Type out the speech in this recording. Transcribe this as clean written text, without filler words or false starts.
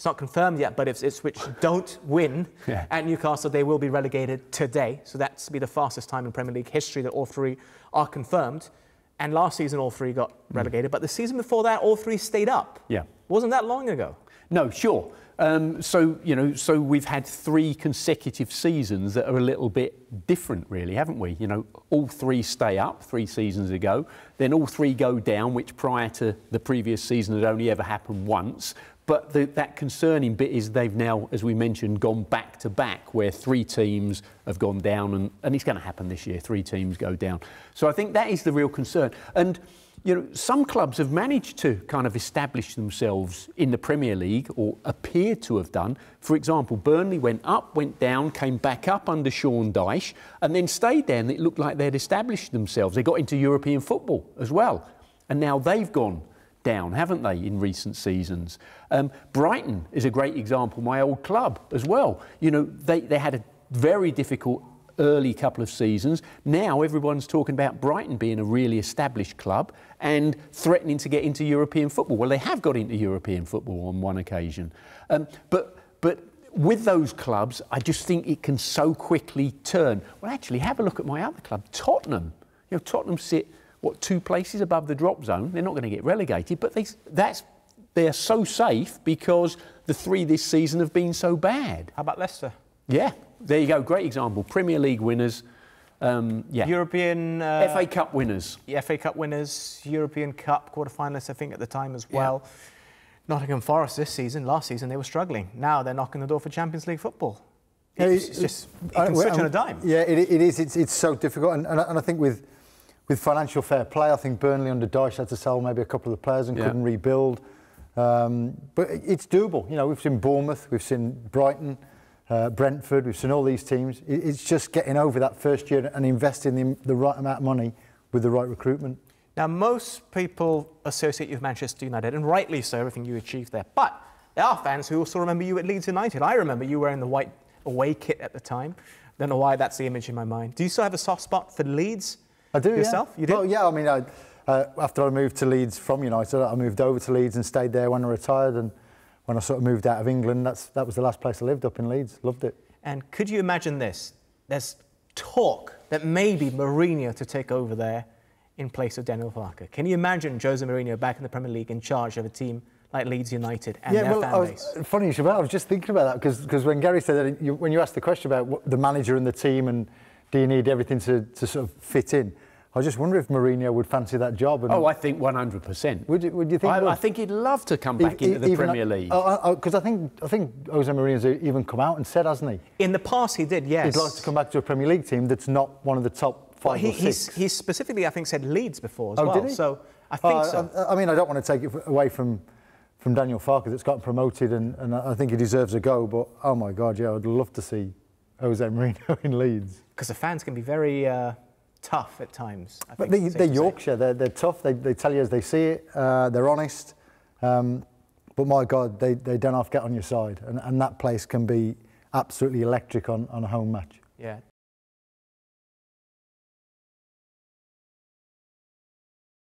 not confirmed yet, but if Ipswich don't win at Newcastle, they will be relegated today. So that's be the fastest time in Premier League history that all three are confirmed. And last season, all three got relegated. But the season before that, all three stayed up. Yeah. Wasn't that long ago? No, sure. So we've had 3 consecutive seasons that are a little bit different, really, haven't we? You know, all 3 stay up 3 seasons ago. Then all 3 go down, which prior to the previous season had only ever happened once. But that concerning bit is they've now, as we mentioned, gone back to back, where 3 teams have gone down, and it's going to happen this year. 3 teams go down. So I think that is the real concern. And you know, some clubs have managed to kind of establish themselves in the Premier League, or appear to have done. For example, Burnley went up, went down, came back up under Sean Dyche, and then stayed there, and it looked like they'd established themselves. They got into European football as well, and now they've gone down, haven't they, in recent seasons? Brighton is a great example, my old club as well. You know, they had a very difficult early couple of seasons. Now everyone's talking about Brighton being a really established club and threatening to get into European football. Well, they have got into European football on one occasion. But with those clubs, I just think it can so quickly turn. Well, actually, have a look at my other club, Tottenham. You know, Tottenham sit, 2 places above the drop zone. They're not going to get relegated, but they're so safe because the 3 this season have been so bad. How about Leicester? Yeah, there you go. Great example. Premier League winners. European... FA Cup winners. FA Cup winners, European Cup quarter-finalists, I think, at the time as well. Yeah. Nottingham Forest this season, last season, they were struggling. Now they're knocking the door for Champions League football. It's just, it can switch on a dime. Yeah, it is. It's so difficult. And I think with financial fair play, I think Burnley under Dyche had to sell maybe a couple of the players and couldn't rebuild. But it's doable. You know, we've seen Bournemouth, we've seen Brighton, Brentford, we've seen all these teams. It's just getting over that first year and investing the right amount of money with the right recruitment. Now, most people associate you with Manchester United, and rightly so, everything you achieved there. But there are fans who also remember you at Leeds United. I remember you wearing the white away kit at the time. Don't know why that's the image in my mind. Do you still have a soft spot for Leeds? I do, yourself? Yeah. You do? Well, yeah, I mean, after I moved to Leeds from United, I moved over to Leeds and stayed there when I retired. And when I sort of moved out of England, that was the last place I lived, up in Leeds. Loved it. And could you imagine this? There's talk that maybe Mourinho to take over there in place of Daniel Farke. Can you imagine Jose Mourinho back in the Premier League in charge of a team like Leeds United and their fan base? Funny you should, I was just thinking about that because when Gary said that, when you asked the question about the manager and the team and do you need everything to sort of fit in, I just wonder if Mourinho would fancy that job. And I think 100%. Would you think? I think he'd love to come back into the Premier League. Because I think Jose Mourinho's even come out and said, hasn't he? In the past, he did, yes. He'd like to come back to a Premier League team that's not one of the top 5 or 6. He specifically, I think, said Leeds before as well. Did he? So I think so. I mean, I don't want to take it away from Daniel Farke that's gotten promoted, and I think he deserves a go. But oh my God, yeah, I'd love to see Jose Mourinho in Leeds. Because the fans can be very tough at times. But they're Yorkshire. They're tough. They tell you as they see it. They're honest. But my God, they don't have to get on your side, and that place can be absolutely electric on a home match. Yeah.